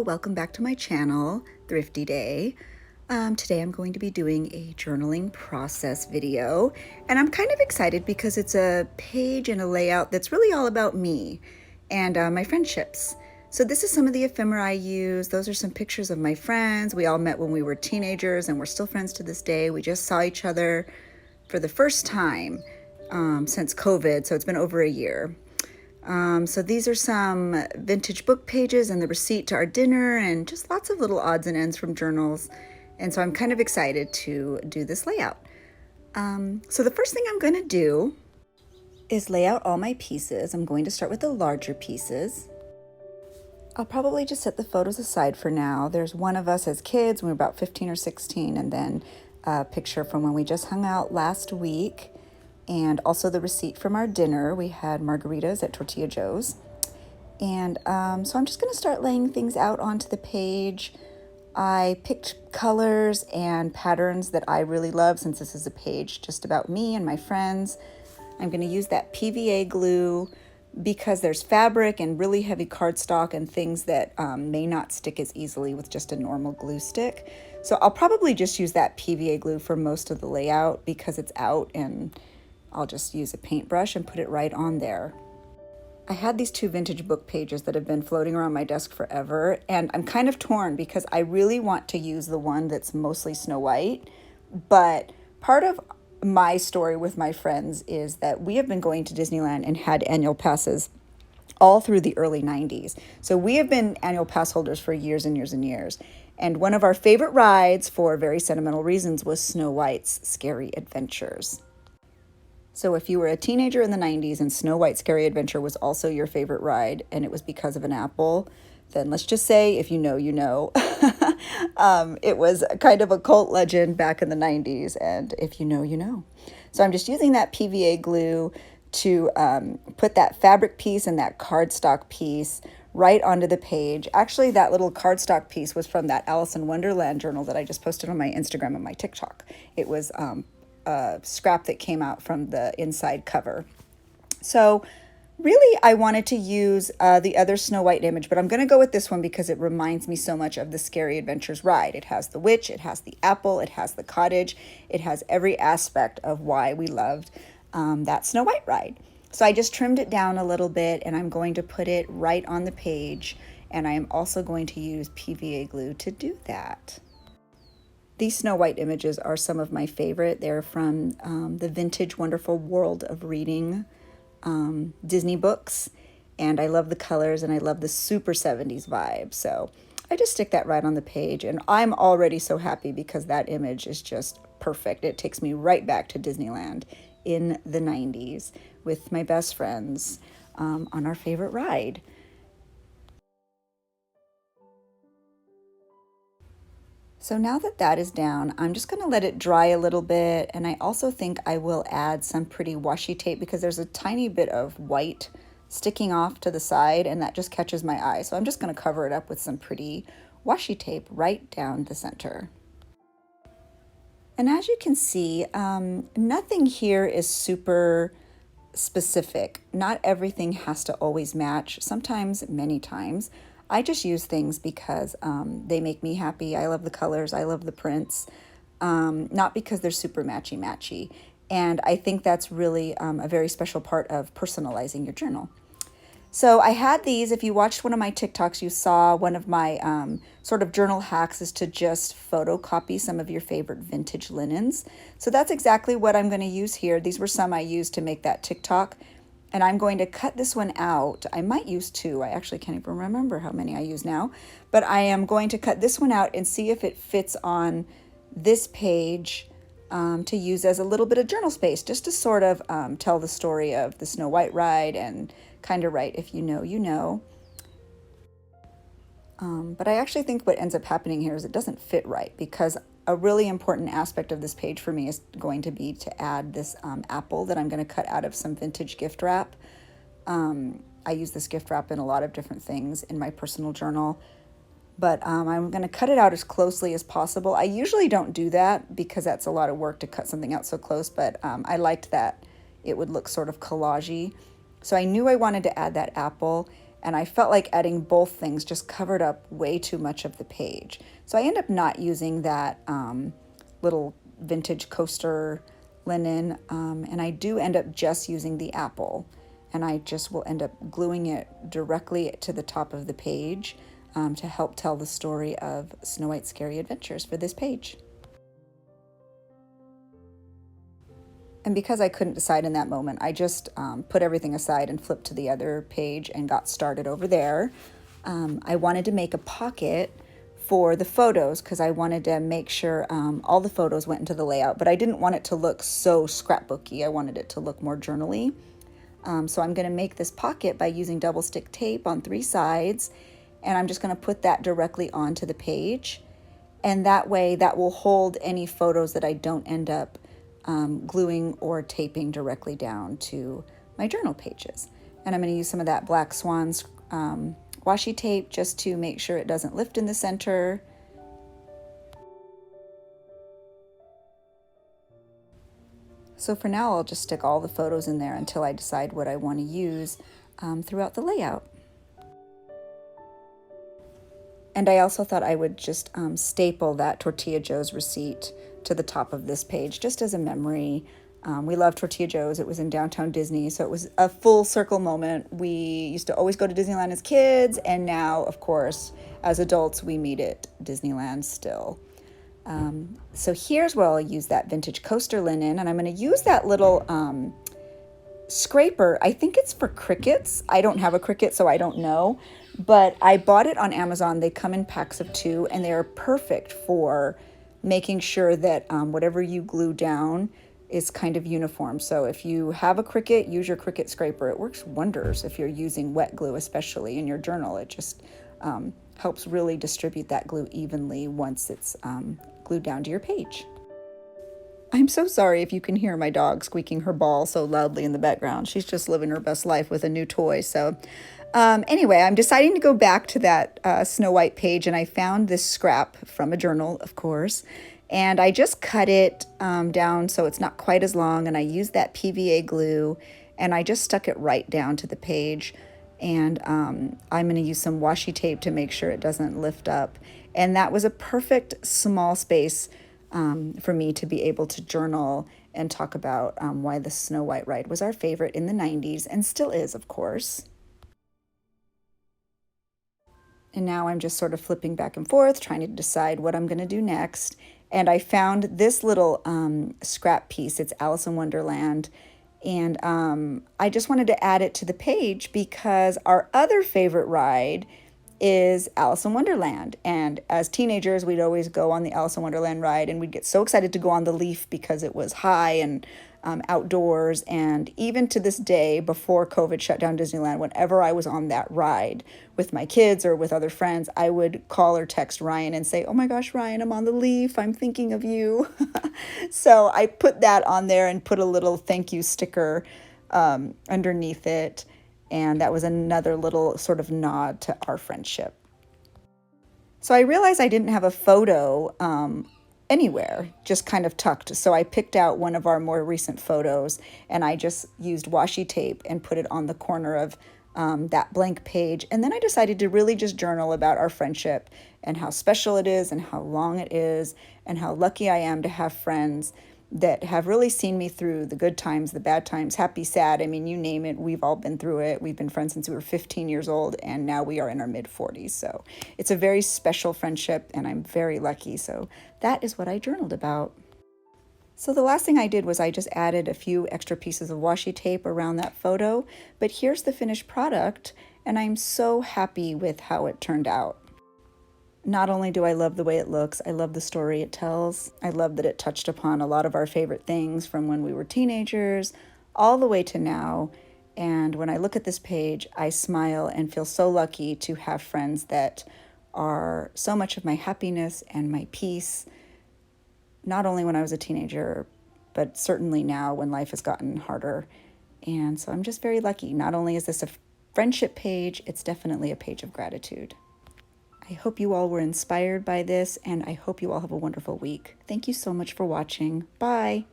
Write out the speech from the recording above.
welcome back to my channel, Thrifty Day. Today I'm going to be doing a journaling process video, and I'm kind of excited because it's a page and a layout that's really all about me and my friendships. So this is some of the ephemera I use. Those are some pictures of my friends. We all met when we were teenagers and we're still friends to this day. We just saw each other for the first time since COVID, so it's been over a year. So these are some vintage book pages and the receipt to our dinner and just lots of little odds and ends from journals. And so I'm kind of excited to do this layout. So the first thing I'm going to do is lay out all my pieces. I'm going to start with the larger pieces. I'll probably just set the photos aside for now. There's one of us as kids when we were about 15 or 16, and then a picture from when we just hung out last week. And also the receipt from our dinner. We had margaritas at Tortilla Joe's. And so I'm just going to start laying things out onto the page. I picked colors and patterns that I really love since this is a page just about me and my friends. I'm going to use that PVA glue because there's fabric and really heavy cardstock and things that may not stick as easily with just a normal glue stick. So I'll probably just use that PVA glue for most of the layout because it's out, and I'll just use a paintbrush and put it right on there. I had these two vintage book pages that have been floating around my desk forever, and I'm kind of torn because I really want to use the one that's mostly Snow White, but part of my story with my friends is that we have been going to Disneyland and had annual passes all through the early 90s. So we have been annual pass holders for years and years and years. And one of our favorite rides, for very sentimental reasons, was Snow White's Scary Adventures. So if you were a teenager in the 90s and Snow White's Scary Adventure was also your favorite ride and it was because of an apple, then let's just say, if you know, you know. It was kind of a cult legend back in the 90s, and if you know, you know. So I'm just using that PVA glue to put that fabric piece and that cardstock piece right onto the page. Actually, that little cardstock piece was from that Alice in Wonderland journal that I just posted on my Instagram and my TikTok. It was a scrap that came out from the inside cover. So really, I wanted to use the other Snow White image, but I'm going to go with this one because it reminds me so much of the Scary Adventures ride. It has the witch, it has the apple, it has the cottage, it has every aspect of why we loved that Snow White ride. So I just trimmed it down a little bit, and I'm going to put it right on the page, and I am also going to use PVA glue to do that. These Snow White images are some of my favorite. They're from the Vintage Wonderful World of Reading Disney books, and I love the colors and I love the super 70s vibe. So I just stick that right on the page, and I'm already so happy because that image is just perfect. It takes me right back to Disneyland in the 90s with my best friends on our favorite ride. So now that that is down, I'm just going to let it dry a little bit, and I also think I will add some pretty washi tape because there's a tiny bit of white sticking off to the side, and that just catches my eye. So I'm just going to cover it up with some pretty washi tape right down the center. And as you can see, nothing here is super specific. Not everything has to always match, sometimes, many times. I just use things because they make me happy. I love the colors. I love the prints, not because they're super matchy-matchy. And I think that's really a very special part of personalizing your journal. So I had these. If you watched one of my TikToks, you saw one of my sort of journal hacks is to just photocopy some of your favorite vintage linens. So that's exactly what I'm going to use here. These were some I used to make that TikTok. And I'm going to cut this one out. I might use two. I actually can't even remember how many I use now. But I am going to cut this one out and see if it fits on this page to use as a little bit of journal space, just to sort of tell the story of the Snow White ride and kind of write, if you know, you know. But I actually think what ends up happening here is it doesn't fit right, because a really important aspect of this page for me is going to be to add this apple that I'm going to cut out of some vintage gift wrap. I use this gift wrap in a lot of different things in my personal journal, but I'm going to cut it out as closely as possible. I usually don't do that because that's a lot of work to cut something out so close, but I liked that it would look sort of collage-y. So I knew I wanted to add that apple, and I felt like adding both things just covered up way too much of the page. So I end up not using that little vintage coaster linen, and I do end up just using the apple, and I just will end up gluing it directly to the top of the page to help tell the story of Snow White's Scary Adventures for this page. And because I couldn't decide in that moment, I just put everything aside and flipped to the other page and got started over there. I wanted to make a pocket for the photos because I wanted to make sure all the photos went into the layout, but I didn't want it to look so scrapbooky. I wanted it to look more journal-y. So I'm going to make this pocket by using double stick tape on 3 sides, and I'm just going to put that directly onto the page. And that way that will hold any photos that I don't end up gluing or taping directly down to my journal pages. And I'm going to use some of that Black Swan's washi tape just to make sure it doesn't lift in the center. So for now, I'll just stick all the photos in there until I decide what I want to use throughout the layout. And I also thought I would just staple that Tortilla Joe's receipt to the top of this page, just as a memory. We love Tortilla Joe's. It was in downtown Disney, so it was a full circle moment. We used to always go to Disneyland as kids, and now, of course, as adults, we meet at Disneyland still. So here's where I'll use that vintage coaster linen, and I'm going to use that little scraper. I think it's for crickets. I don't have a cricket, so I don't know. But I bought it on Amazon. They come in packs of 2, and they are perfect for making sure that whatever you glue down is kind of uniform. So if you have a cricket, use your cricket scraper. It works wonders if you're using wet glue, especially in your journal. It just helps really distribute that glue evenly once it's glued down to your page. I'm so sorry if you can hear my dog squeaking her ball so loudly in the background. She's just living her best life with a new toy. So anyway, I'm deciding to go back to that Snow White page, and I found this scrap from a journal, of course, and I just cut it down so it's not quite as long, and I used that PVA glue, and I just stuck it right down to the page, and I'm going to use some washi tape to make sure it doesn't lift up, and that was a perfect small space for me to be able to journal and talk about why the Snow White ride was our favorite in the 90s, and still is, of course. And now I'm just sort of flipping back and forth, trying to decide what I'm going to do next. And I found this little scrap piece. It's Alice in Wonderland. And I just wanted to add it to the page because our other favorite ride is Alice in Wonderland. And as teenagers, we'd always go on the Alice in Wonderland ride, and we'd get so excited to go on the Leaf because it was high and outdoors. And even to this day, before COVID shut down Disneyland, whenever I was on that ride with my kids or with other friends, I would call or text Ryan and say, "Oh my gosh, Ryan, I'm on the Leaf. I'm thinking of you." So I put that on there and put a little thank you sticker underneath it. And that was another little sort of nod to our friendship. So I realized I didn't have a photo anywhere, just kind of tucked. So I picked out one of our more recent photos, and I just used washi tape and put it on the corner of that blank page. And then I decided to really just journal about our friendship and how special it is and how long it is and how lucky I am to have friends that have really seen me through the good times, the bad times, happy, sad. I mean, you name it, we've all been through it. We've been friends since we were 15 years old, and now we are in our mid-40s. So it's a very special friendship, and I'm very lucky. So that is what I journaled about. So the last thing I did was I just added a few extra pieces of washi tape around that photo. But here's the finished product, and I'm so happy with how it turned out. Not only do I love the way it looks, I love the story it tells. I love that it touched upon a lot of our favorite things from when we were teenagers all the way to now. And when I look at this page, I smile and feel so lucky to have friends that are so much of my happiness and my peace, not only when I was a teenager, but certainly now when life has gotten harder. And so I'm just very lucky. Not only is this a friendship page, it's definitely a page of gratitude. I hope you all were inspired by this, and I hope you all have a wonderful week. Thank you so much for watching. Bye.